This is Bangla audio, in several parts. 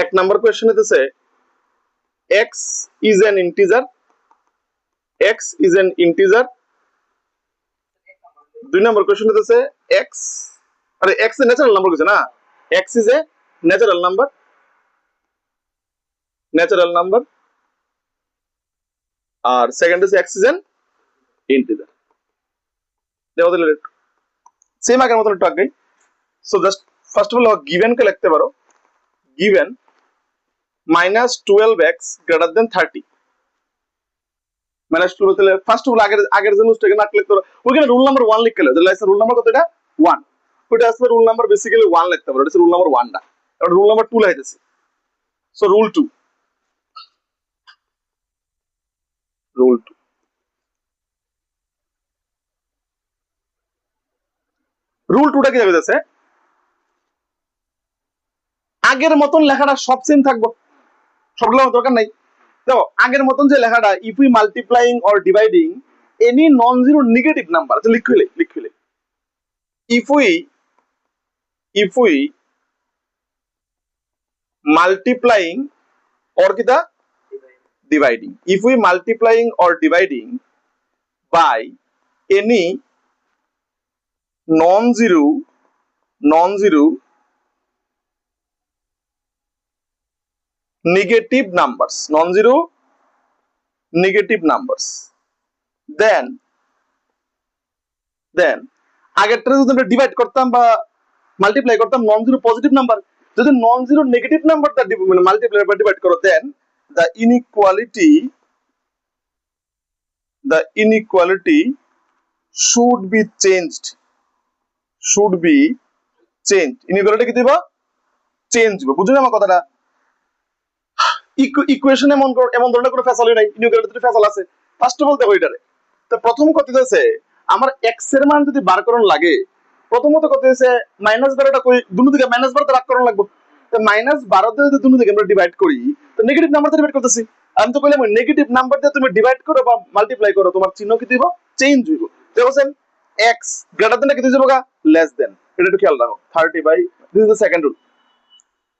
এক নাম্বার কোয়েশ্চেন হইতেছে x is an integer, x is an integer। দুই নম্বর কোয়েশ্চেন হইতেছে x, আরে x এ ন্যাচারাল নাম্বার কইছে না, x is a natural number, natural number। আর সেকেন্ড হচ্ছে x is an integer। দেখো দিলে সেম আগের মতন একটু আগে। So just first of all given কে লিখতে পারো, গিভেন -12x গ্রেটার দেন 30। -12 তাহলে ফার্স্ট অফ অল আগের যে নুসটাকে না লিখতে পারো, ওখানে রুল নাম্বার 1 লিখতে হলো। তাহলে রুল নাম্বার কত, এটা 1। ওটা আসলে রুল নাম্বার বেসিক্যালি 1 লিখতে পারো, এটা রুল নাম্বার 1 টা। এটা রুল নাম্বার 2 লাইতেছে। সো রুল 2, রুল 2 রুল 2টা কি যাচ্ছে, আগের মতন লেখাটা সব সেম থাকবো, সবগুলো দরকার নাই। দেখো আগের মতন যে লেখাটা, if we multiplying or dividing any non zero negative number, আচ্ছা লিখলে if we multiplying or kita dividing, if we multiplying or dividing by any non-zero negative numbers, non-zero negative numbers, then আগেরটা যদি আমরা ডিভাইড করতাম বা মাল্টিপ্লাই করতাম নন জিরো পজিটিভ নাম্বার, যদি নন জিরো নেগেটিভ নাম্বারটা মানে মাল্টিপ্লাই বা ডিভাইড করো, দেন the inequality should be changed, inequality কি দিবা, চেঞ্জ হবে। বুঝলেন আমার কথাটা? ইকুয়েশন এমন ধরনের কোনো ফ্যাসালই নাই, ইনইকুয়ালিটিতে ফ্যাসাল আছে। ফার্স্ট অফ অল দেখো এটারে, তো প্রথম কথা হচ্ছে আমার x এর মান যদি বার করণ লাগে, প্রথমত কথা হচ্ছে -12টা কই দুনো দিকে -12টা রাখ করণ লাগবে। তো -12 দিয়ে যদি দুনো দিকে আমরা ডিভাইড করি, তো নেগেটিভ নাম্বার দিয়ে ডিভাইড করতেছি। আমি তো কইলাম নেগেটিভ নাম্বার দিয়ে তুমি ডিভাইড করো বা মাল্টিপ্লাই করো, তোমার চিহ্ন কি দিব, চেঞ্জ হইব। দেখছেন x গ্রেটার দেন কি দিব গা, লেস দেন। এটা একটু খেয়াল রাখো, 30 by, this is the second rule.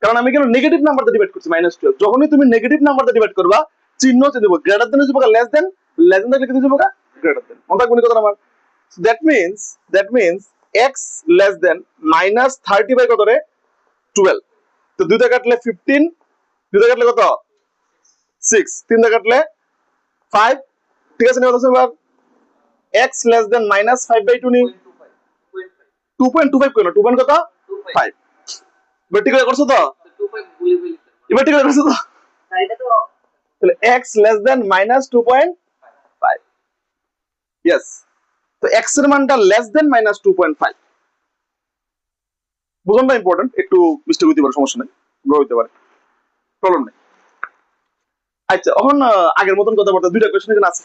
কারণ আমি কেন নেগেটিভ নাম্বার দিয়ে ডিভাইড করছি, -12। যখনই তুমি নেগেটিভ নাম্বার দিয়ে ডিভাইড করবা, চিহ্ন চেঞ্জ হবে, গ্রেটার দেন দিব গা লেস দেন, লেস দেন লিখে দিব গা গ্রেটার দেন। মনে রাখবেন কথা আমার। that means x less than -30 by কত রে, 12। তো দুইটা কাটলে 15, দুইটা কাটলে কত 6, তিনটা কাটলে 5। ঠিক আছে না? এবার x less than -5 বাই 2 নি 2.25 কইলো, 2 কত 5। ভার্টিক্যাল করছো তো, এবার ঠিক করছো তো, তাহলে x less than -2.5, yes। তো x এর মানটা লেস দেন -2.5। বুঝুন না, ইম্পর্টেন্ট, একটু মিস্টেক হইতে পারে, সমস্যা নাই, গ্রো হইতে পারে, প্রবলেম নেই। আচ্ছা এখন আগের মতন কথাবার্তা, দুইটা কোশ্চেন এখানে আছে।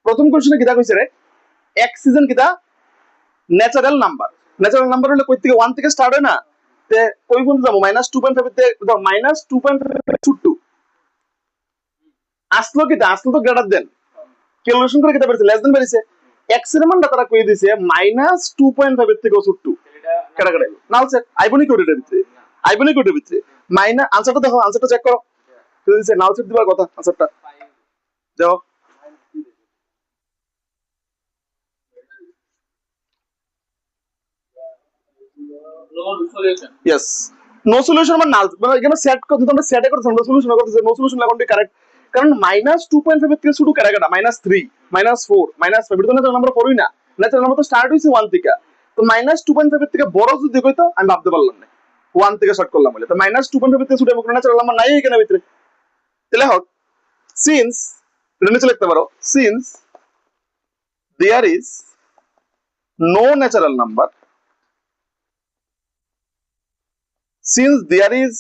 প্রথম কোশ্চেনে কিটা কইছে রে, x সিজন কিটা ন্যাচারাল নাম্বার। ন্যাচারাল নাম্বার হলে কই থেকে 1 থেকে স্টার্ট হয় না, তে কই পর্যন্ত যাবো, -2.5 তে দাও, -2.5 ছোট আসলো, কিটা আসলো তো গ্রেটার দেন, ক্যালকুলেশন করে কিটা বেরিয়েছে, লেস দেন বেরিয়েছে। x এর মানটা তারা কই দিয়েছে -2.5 এর থেকে ছোট, কেটা কেটা না হচ্ছে আইবনি কোডের ভিতরে, আইবনি কোডের ভিতরে মাইনাস। আনসারটা দেখো, আনসারটা চেক করো, দিয়েছে নাও সেট দিবার কথা, আনসারটা দেখো। ইয়েস, নো সলিউশন মানে নাল, মানে এখানে সেট করতে তোমরা সেটে করতে নো সলিউশন করতে, নো সলিউশন লাগানোটাই কারেক্ট। কারণ -2.5 এর থেকে শুরু করে গেটা -3 -4 -5, এটা তো ন্যাচারাল নাম্বার পড়ই না, ন্যাচারাল নাম্বার তো স্টার্ট হইছে 1 থেকে। তো -2.5 এর থেকে বড় যদি কইতো আমি ভাবতে পারলাম না, 1 থেকে স্টার্ট করলাম বলে। তো -2.5 এর থেকে শুরু কোনো ন্যাচারাল নাম্বার নাই এখানে ভিতরে। তাহলে হোক, সিন্স এটা নিচে লিখতে পারো, since there is no natural number, since there is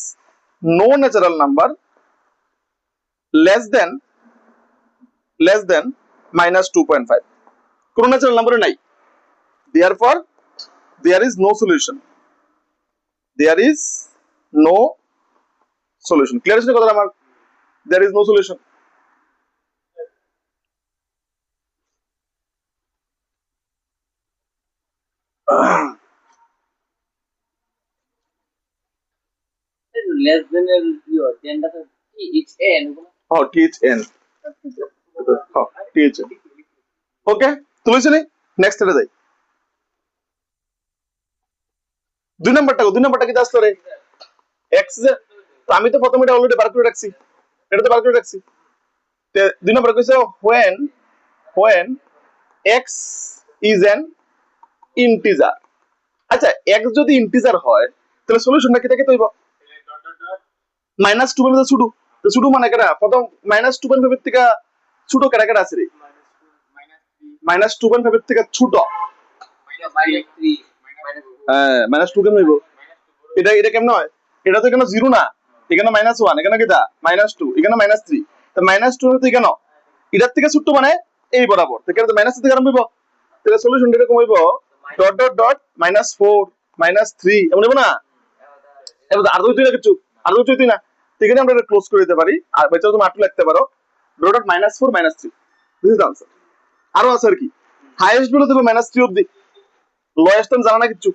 no natural number less than -2.5, কোন ন্যাচারাল নাম্বার নাই, therefore there is no solution, there is no solution। Clear আছে কথা আমার, there is no solution। less than এর ইয়ে টেনটা তো ইটস এন হ্যাঁ THN হ্যাঁ THN ওকে তুলেছি নি নেক্সট এর যাই 2 নাম্বারটা কি আসতো রে x তো আমি তো প্রথমে এটা অলরেডি বার করে রাখছি এটা তো বার করে রাখছি তে 2 নাম্বার কইছে when x is an integer আচ্ছা x যদি ইন্টিজার হয় তাহলে সলিউশনটা কি থাকে তৈব -2 এর ছোট তো ছোট মানে কেডা প্রথম -2.5 এর থেকে ছোট কেডা কেডা আছে রে -2.5 এর থেকে ছোট হ্যাঁ -2 কেমন হইব এটা কেমন হয় এটা তো এখানে 0 না এখানে -1 এখানে কিটা -2 এখানে -3 তো -2 হতে কেন এটার থেকে ছোট মানে এই বরাবর তো কেন -3 থেকে আরম্ভ হইব তাহলে সলিউশন এরকম হইব ... -4 -3 এমন হইব না এবার আর দুই না কিছু আর দুই না ঠিক আছে আমরা এটা ক্লোজ করে দিতে পারি আর বেচারা তুমি 8 লিখতে পারো ... -4 -3 দিস ইজ দ্য আনসার আরো আছে আর কি হাইয়েস্ট ভ্যালু দেব -3 অবধি লোয়েস্ট টার্ম জানা না কিছু